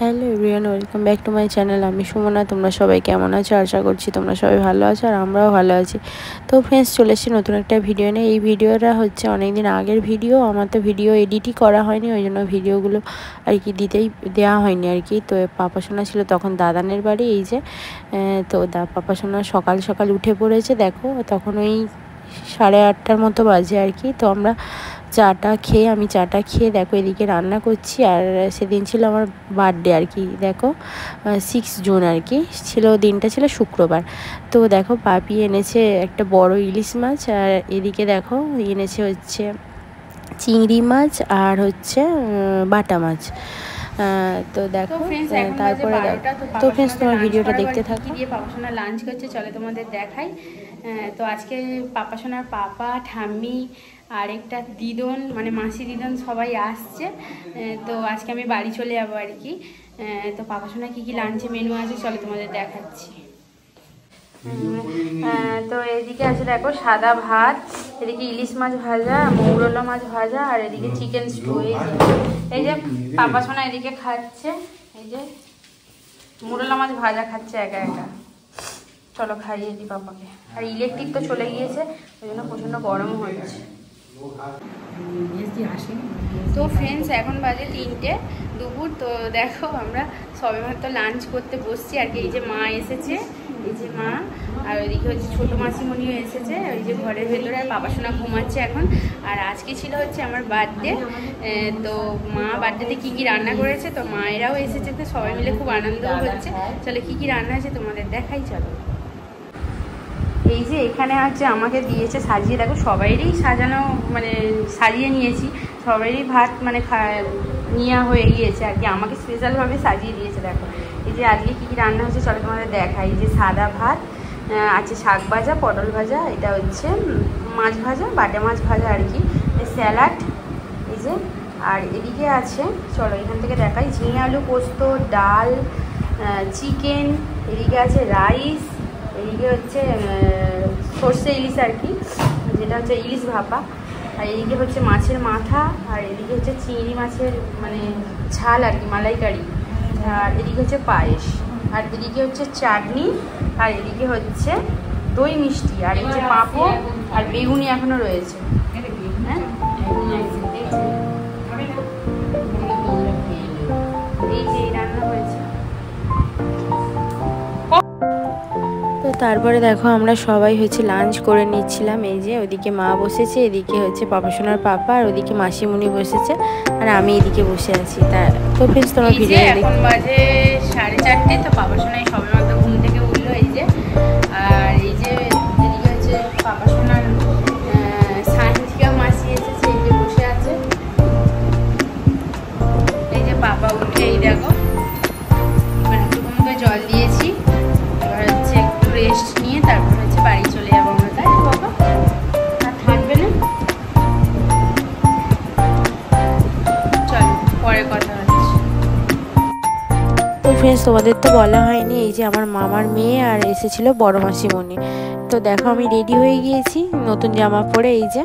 Hello everyone, welcome back to my channel. আমি সুমনা। তোমরা সবাই কেমন আছো? আশা করছি তোমরা সবাই ভালো আছো আর আমরাও ভালো আছি। তো ফ্রেন্ডস, চলে এসেছি নতুন একটা ভিডিও নিয়ে। এই ভিডিওটা হচ্ছে অনেক দিন আগের ভিডিও। আমার তো ভিডিও এডিটই করা হয়নি, ওই জন্য ভিডিওগুলো আর কি দেওয়া হয়নি আর কি। তো পাপা সোনা ছিল তখন দাদানের বাড়ি। এই যে তো পাপা সোনা সকাল সকাল উঠে পড়েছে, দেখো তখন ওই 8:30টার মতো বাজে আর কি। তো আমরা আমি চাটা খেয়ে দেখো এদিকে রান্না করছি। আর সেদিন ছিল আমার বার্থডে আর কি, দেখো 6 জুন আর কি ছিল, দিনটা ছিল শুক্রবার। তো দেখো পাপি এনেছে একটা বড় ইলিশ মাছ, আর এদিকে দেখো এনেছে হচ্ছে চিংড়ি মাছ আর হচ্ছে বাটা মাছ। তো দেখো তারপরে তো ফ্রেন্ডস তোমার ভিডিওটা দেখতে থাকি। দিয়ে পাপা সোনা লাঞ্চ করছে, চলে তোমাদের দেখাই। তো আজকে পাপা সোনার পাপা, ঠাম্মি আর একটা দিদন, মানে মাসি দিদন সবাই আসছে। তো আজকে আমি বাড়ি চলে যাবো আর কি। তো পাপা সোনা কী কী লাঞ্চে মেনু আছে চলে তোমাদের দেখাচ্ছি। তো এদিকে আছে দেখো সাদা ভাত, এদিকে ইলিশ মাছ ভাজা, মৌরলা মাছ ভাজা, আর এদিকে চিকেন স্টু। এই যে পাপা সোনা এদিকে খাচ্ছে, এই যে মৌরলা মাছ ভাজা খাচ্ছে একা একা। চলো খাইয়ে দিই পাপাকে। আর ইলেকট্রিক তো চলে গিয়েছে, ওই জন্য প্রচণ্ড গরমও হচ্ছে। তো ফ্রেন্ডস, এখন বাজে 3টে দুপুর। তো দেখো আমরা সবে মাত্র লাঞ্চ করতে বসছি আর কি। এই যে মা এসেছে, এই যে মা, আর ওইদিকে হচ্ছে ছোটো মাসিমণিও এসেছে ওই যে ঘরের ভেতরে। আর বাবা সোনা ঘুমাচ্ছে এখন। আর আজকে ছিল হচ্ছে আমার বার্থডে। তো মা বার্থডেতে কী কী রান্না করেছে, তো মায়েরাও এসেছে, তো সবাই মিলে খুব আনন্দও হচ্ছে। চলো কী কী রান্না হয়েছে তোমাদের দেখাই চলো। এই যে এখানে হচ্ছে আমাকে দিয়েছে সাজিয়ে, দেখো সবাইরই সাজানো, মানে সাজিয়ে নিয়েছি, সবাইরই ভাত মানে নেওয়া হয়ে গিয়েছে আর কি। আমাকে স্পেশালভাবে সাজিয়ে দিয়েছে। দেখো এই যে আজকে কী কী রান্না হচ্ছে চলো তোমাদের দেখাই। এই যে সাদা ভাত আছে, শাক ভাজা, পটল ভাজা, এটা হচ্ছে মাছ ভাজা, বাটা মাছ ভাজা আর কি, স্যালাড, এই যে। আর এদিকে আছে, চলো এখান থেকে দেখাই, ঝিঙে আলু পোস্ত, ডাল, চিকেন, এদিকে আছে রাইস, এদিকে হচ্ছে সর্ষে ইলিশ আর কি, যেটা হচ্ছে ইলিশ ভাপা, আর এদিকে হচ্ছে মাছের মাথা, আর এদিকে হচ্ছে চিংড়ি মাছের মানে ঝাল আর কি, মালাইকারি, আর এদিকে হচ্ছে পায়েস, আর এদিকে হচ্ছে চাটনি, আর এদিকে হচ্ছে দই মিষ্টি, আর এই যে পাঁপড়, আর বেগুনি এখনও রয়েছে। হ্যাঁ, এই যে রান্না হয়েছে। তো তারপরে দেখো আমরা সবাই হচ্ছে লাঞ্চ করে নিচ্ছিলাম। এই যে ওদিকে মা বসেছে, এদিকে হচ্ছে পাপা সোনার পাপা, আর ওদিকে মাসিমণি বসেছে, আর আমি এদিকে বসে আছি। তো ফ্রেন্ডস তোমার ভিডিও এখন বাজে 4:30। তো পাপা সোনাই সবে মাত্র ঘুম থেকে উঠলো, এই যে। আর এই যে এদিকে হচ্ছে পাপা সোনার সান্থিকা মাসি এসেছে, এই যে বসে আছে। এই যে পাপা উঠে এই দেখো এবার একটুকুন করে জল দিয়েছি, এবার হচ্ছে একটু রেস্ট নিয়ে তারপর হচ্ছে বাড়ি চলে যাবো আমরা, তাই বাবা? আর থাকবে না, চল পরে কথা হচ্ছে। তো ফ্রেন্ডস তোমাদের তো বলা হয়নি, এই যে আমার মামার মেয়ে আর এসেছিল বড় মাসিমণি। তো দেখো আমি রেডি হয়ে গিয়েছি নতুন জামা পরে, এই যে।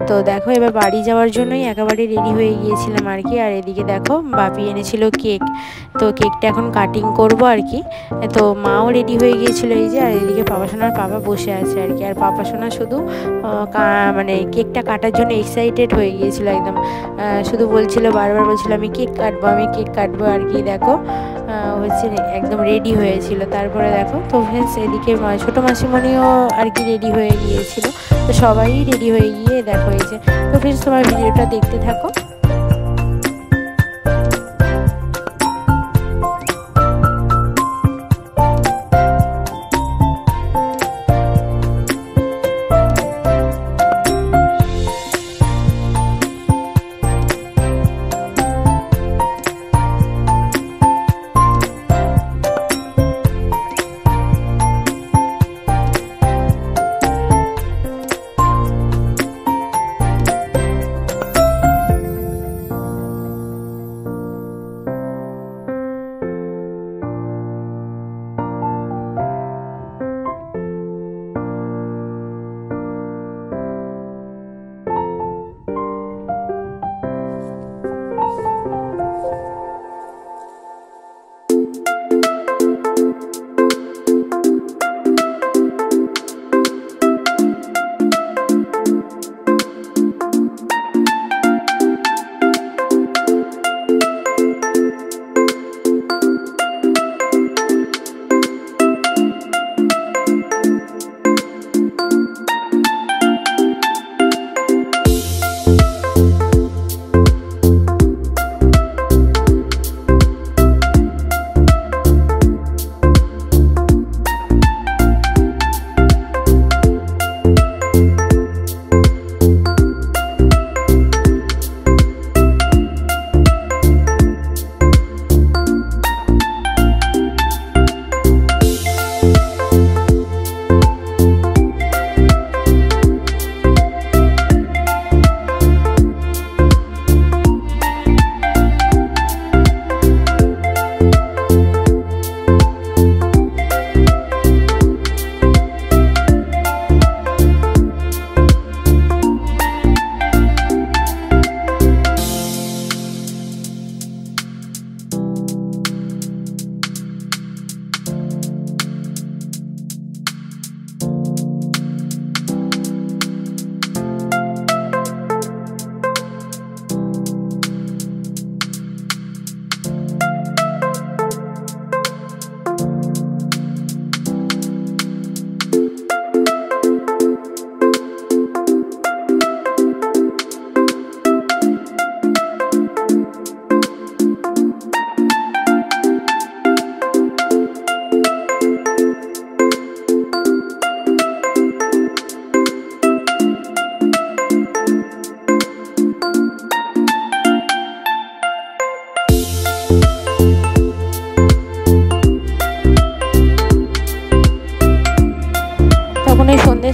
তো দেখো এবার বাড়ি যাওয়ার জন্যই একেবারে রেডি হয়ে গিয়েছিলাম আর কি। আর এদিকে দেখো বাপি এনেছিল কেক, তো কেকটা এখন কাটিং করব আর কি। তো মাও রেডি হয়ে গিয়েছিলো, এই যে। আর এদিকে পাপা সোনার পাপা বসে আছে আর কি। আর পাপা সোনা শুধু মানে কেকটা কাটার জন্য এক্সাইটেড হয়ে গিয়েছিল একদম, শুধু বলছিল, বারবার বলছিল আমি কেক কাটবো আর কি। দেখো হচ্ছে একদম রেডি হয়েছিল। তারপরে দেখো তো ফ্রেন্ডস এদিকে ছোটো মাসিমণিও আর কি রেডি হয়ে গিয়েছিল। তো সবাই রেডি হয়ে গিয়ে দেখো এই যে। তো ফ্রেন্ডস তোমার ভিডিওটা দেখতে থাকো।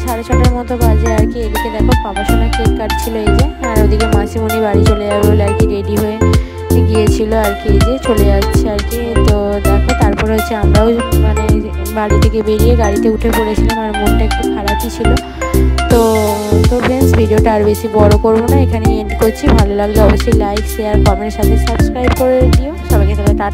6:30 মতো বাজে আর কি। এদিকে দেখো পাপাসোনা কেক কাটছিল এই যে, আর ওদিকে মাসিমণি বাড়ি চলে যাবে বলে আর কি রেডি হয়ে গিয়েছিল আর কি, এই যে চলে যাচ্ছে আর কি। তো দেখো তারপরে হচ্ছে আমরাও মানে বাড়ি থেকে বেরিয়ে গাড়িতে উঠে পড়েছিলাম, আর মনটা একটু খারাপই ছিল। তো ফ্রেন্ডস ভিডিওটা আর বেশি বড় করবো না, এখানে এন্ড করছি। ভালো লাগলে অবশ্যই লাইক শেয়ার কমেন্টের সাথে সাবস্ক্রাইব করে দিও। সবাইকে তাহলে টাটা।